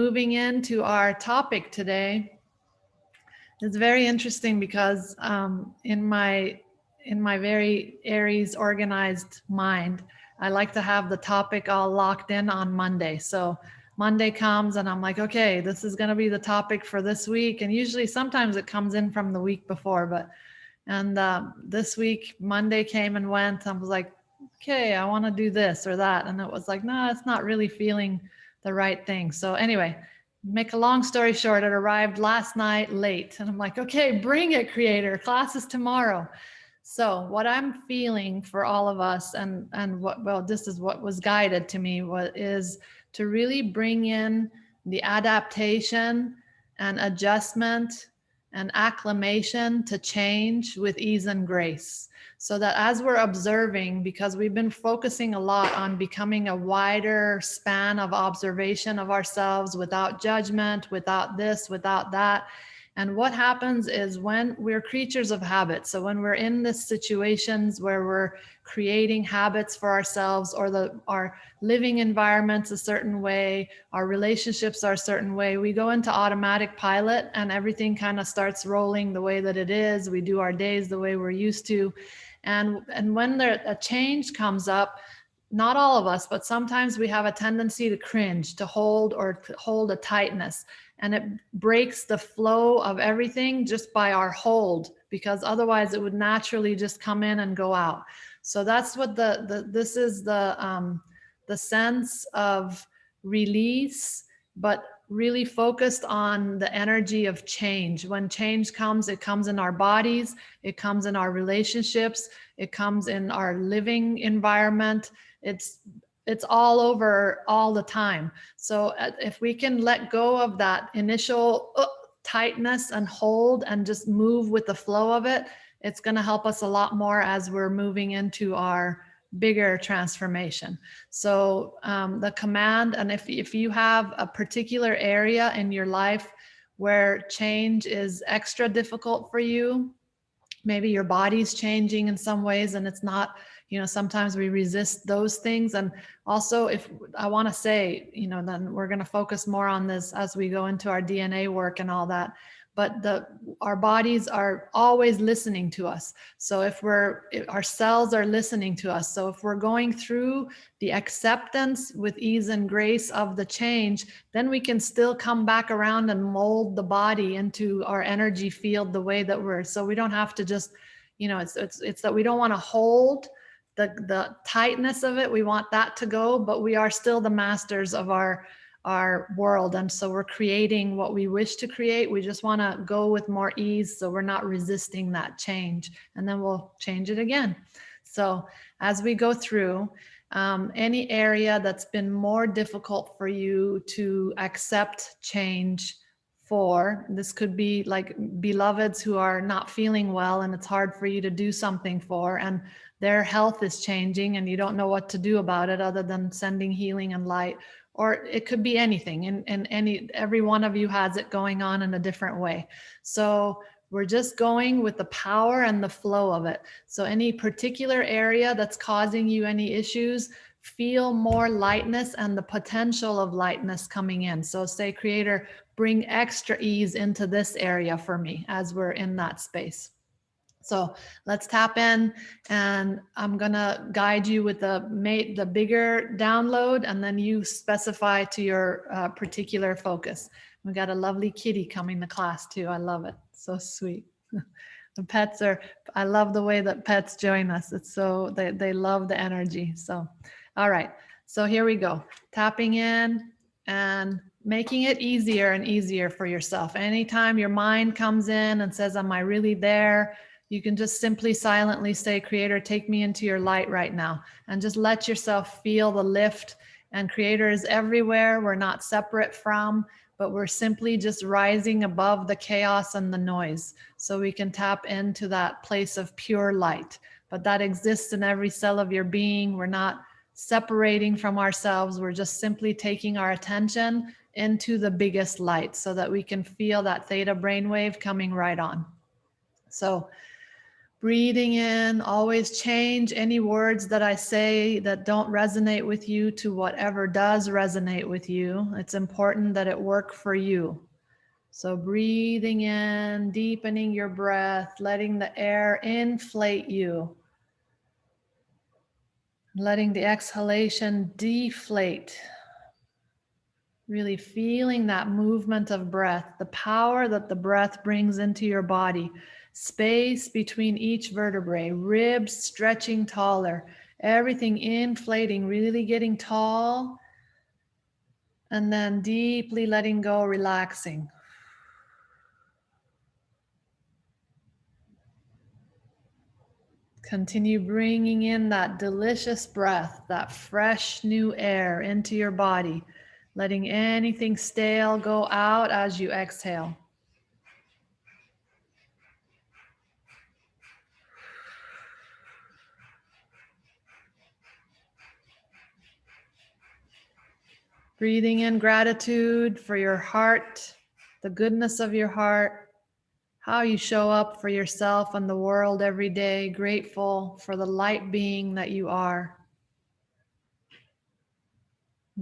Moving into our topic today, it's very interesting because in my very Aries organized mind, I like to have the topic all locked in on Monday. So Monday comes and I'm like, okay, this is going to be the topic for this week. And usually sometimes it comes in from the week before, and this week, Monday came and went. I was like, okay, I want to do this or that. And it was like, no, it's not really feeling the right thing. So anyway, make a long story short, it arrived last night late. And I'm like, okay, bring it, creator. Class is tomorrow. So what I'm feeling for all of us and what, well, this is what was guided to me, is to really bring in the adaptation and adjustment and acclimation to change with ease and grace. So that as we're observing, because we've been focusing a lot on becoming a wider span of observation of ourselves without judgment, without this, without that. And what happens is when we're creatures of habit, so when we're in this situations where we're creating habits for ourselves, or our living environments a certain way, our relationships are a certain way, we go into automatic pilot and everything kind of starts rolling the way that it is. We do our days the way we're used to. And when a change comes up, not all of us, but sometimes we have a tendency to cringe, to hold a tightness, and it breaks the flow of everything just by our hold, because otherwise it would naturally just come in and go out. So that's what this is the sense of release, but really focused on the energy of change. When change comes, it comes in our bodies, it comes in our relationships, it comes in our living environment. It's all over all the time. So if we can let go of that initial tightness and hold and just move with the flow of it, it's going to help us a lot more as we're moving into our bigger transformation. So the command, and if you have a particular area in your life where change is extra difficult for you, maybe your body's changing in some ways and it's not, sometimes we resist those things. And also, if I want to say, then we're going to focus more on this as we go into our DNA work and all that. But our bodies are always listening to us. So if our cells are listening to us. So if we're going through the acceptance with ease and grace of the change, then we can still come back around and mold the body into our energy field the way that so we don't have to just, it's that we don't want to hold the tightness of it. We want that to go, but we are still the masters of our world. And so we're creating what we wish to create. We just want to go with more ease, so we're not resisting that change, and then we'll change it again. So as we go through any area that's been more difficult for you to accept change for, this could be like beloveds who are not feeling well and it's hard for you to do something for, and their health is changing and you don't know what to do about it other than sending healing and light. Or it could be anything, and every one of you has it going on in a different way. So we're just going with the power and the flow of it. So any particular area that's causing you any issues, feel more lightness and the potential of lightness coming in. So say, Creator, bring extra ease into this area for me as we're in that space. So let's tap in, and I'm going to guide you with the bigger download, and then you specify to your particular focus. We got a lovely kitty coming to class too. I love it. So sweet. The pets I love the way that pets join us. It's so, they love the energy. So, all right. So here we go. Tapping in and making it easier and easier for yourself. Anytime your mind comes in and says, am I really there? You can just simply silently say, Creator, take me into your light right now, and just let yourself feel the lift. And Creator is everywhere. We're not separate from, but we're simply just rising above the chaos and the noise, so we can tap into that place of pure light. But that exists in every cell of your being. We're not separating from ourselves. We're just simply taking our attention into the biggest light so that we can feel that theta brainwave coming right on. So Breathing in, always change any words that I say that don't resonate with you to whatever does resonate with you. It's important that it work for you. So breathing in, deepening your breath, letting the air inflate you, letting the exhalation deflate. Really feeling that movement of breath, the power that the breath brings into your body, space between each vertebrae, ribs stretching taller, everything inflating, really getting tall, and then deeply letting go, relaxing. Continue bringing in that delicious breath, that fresh new air into your body, letting anything stale go out as you exhale. Breathing in gratitude for your heart, the goodness of your heart, how you show up for yourself and the world every day, grateful for the light being that you are.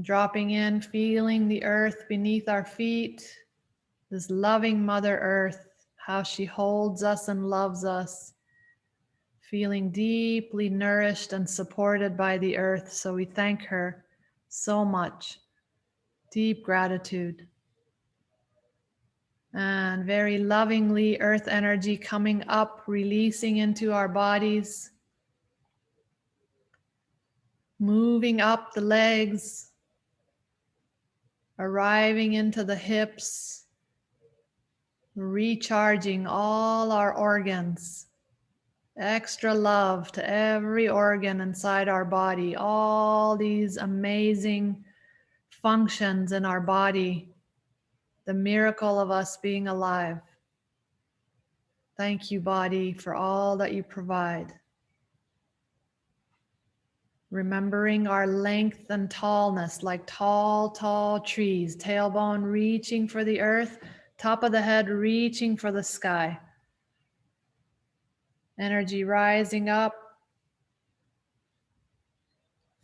Dropping in, feeling the earth beneath our feet, this loving Mother Earth, how she holds us and loves us, feeling deeply nourished and supported by the earth. So we thank her so much. Deep gratitude. And very lovingly, earth energy coming up, releasing into our bodies, moving up the legs, arriving into the hips, recharging all our organs, extra love to every organ inside our body, all these amazing functions in our body, the miracle of us being alive. Thank you, body, for all that you provide. Remembering our length and tallness, like tall, tall trees, tailbone reaching for the earth, top of the head reaching for the sky. Energy rising up,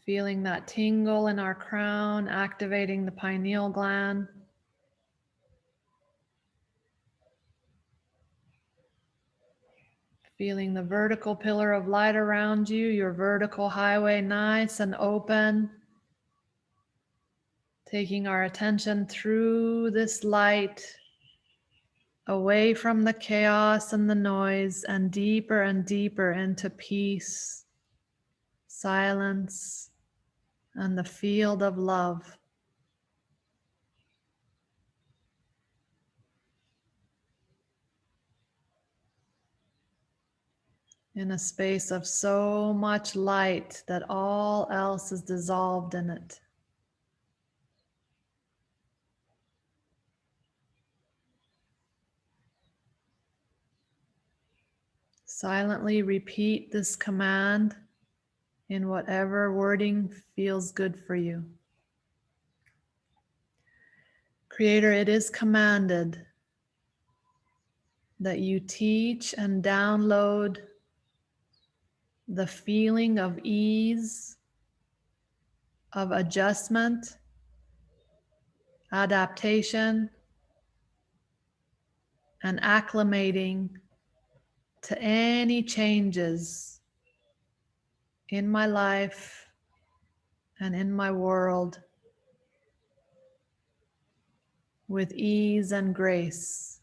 feeling that tingle in our crown, activating the pineal gland. Feeling the vertical pillar of light around you, your vertical highway nice and open. Taking our attention through this light, away from the chaos and the noise, and deeper into peace, silence, and the field of love. In a space of so much light that all else is dissolved in it. Silently repeat this command in whatever wording feels good for you. Creator, it is commanded that you teach and download the feeling of ease, of adjustment, adaptation, and acclimating to any changes in my life and in my world with ease and grace.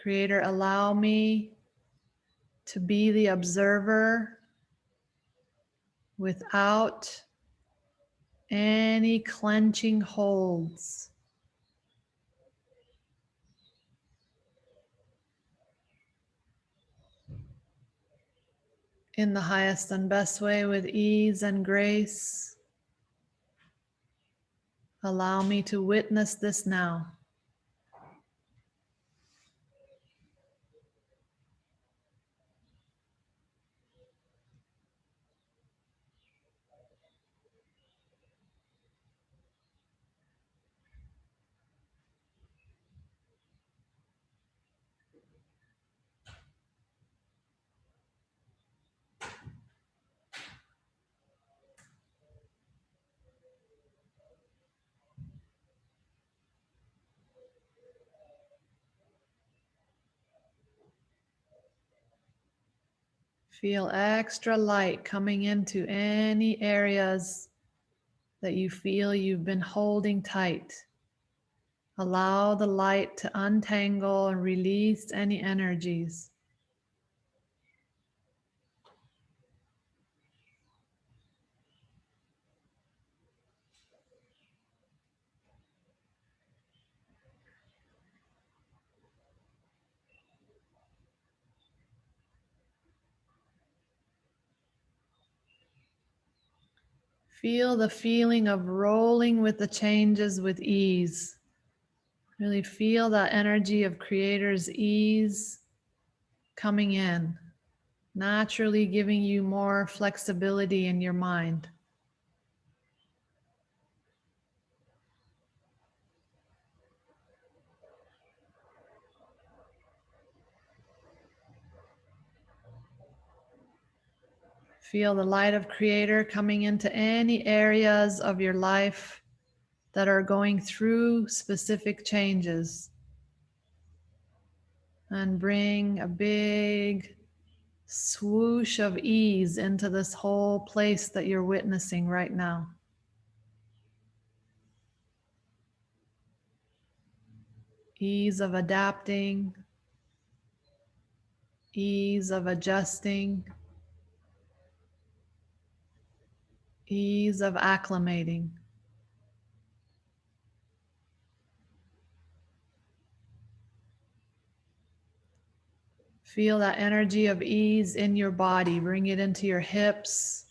Creator, allow me to be the observer without any clenching holds. In the highest and best way, with ease and grace, allow me to witness this now. Feel extra light coming into any areas that you feel you've been holding tight. Allow the light to untangle and release any energies. Feel the feeling of rolling with the changes with ease. Really feel that energy of Creator's ease coming in, naturally giving you more flexibility in your mind. Feel the light of Creator coming into any areas of your life that are going through specific changes. And bring a big swoosh of ease into this whole place that you're witnessing right now. Ease of adapting, ease of adjusting, ease of acclimating. Feel that energy of ease in your body. Bring it into your hips,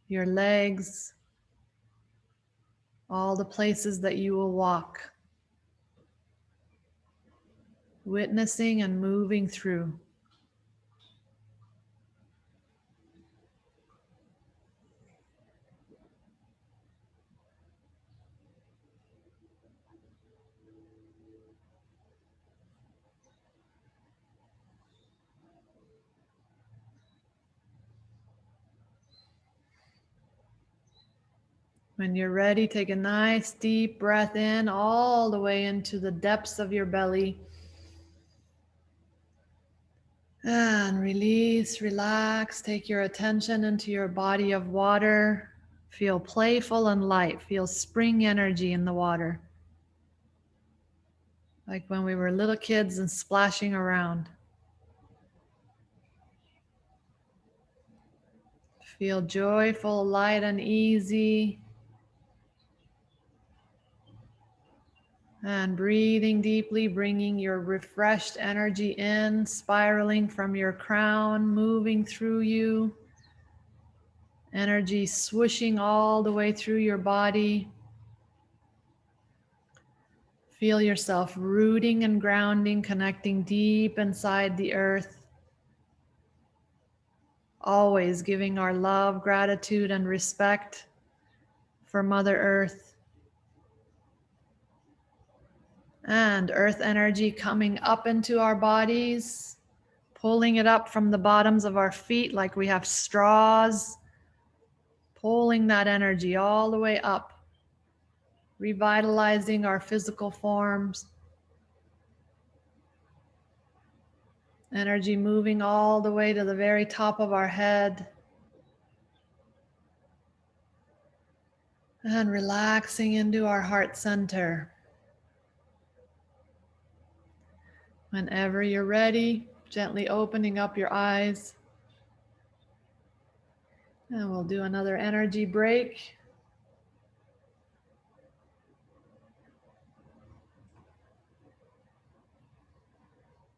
your legs, all the places that you will walk. Witnessing and moving through. When you're ready, take a nice deep breath in all the way into the depths of your belly. And release, relax, take your attention into your body of water. Feel playful and light. Feel spring energy in the water. Like when we were little kids and splashing around. Feel joyful, light, and easy. And breathing deeply, bringing your refreshed energy in, spiraling from your crown, moving through you. Energy swooshing all the way through your body. Feel yourself rooting and grounding, connecting deep inside the earth. Always giving our love, gratitude, and respect for Mother Earth. And earth energy coming up into our bodies, pulling it up from the bottoms of our feet like we have straws, pulling that energy all the way up, revitalizing our physical forms. Energy moving all the way to the very top of our head. And relaxing into our heart center. Whenever you're ready, gently opening up your eyes. And we'll do another energy break.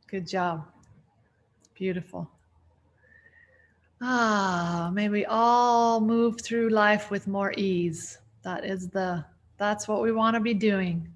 Good job. Beautiful. May we all move through life with more ease. That's what we want to be doing.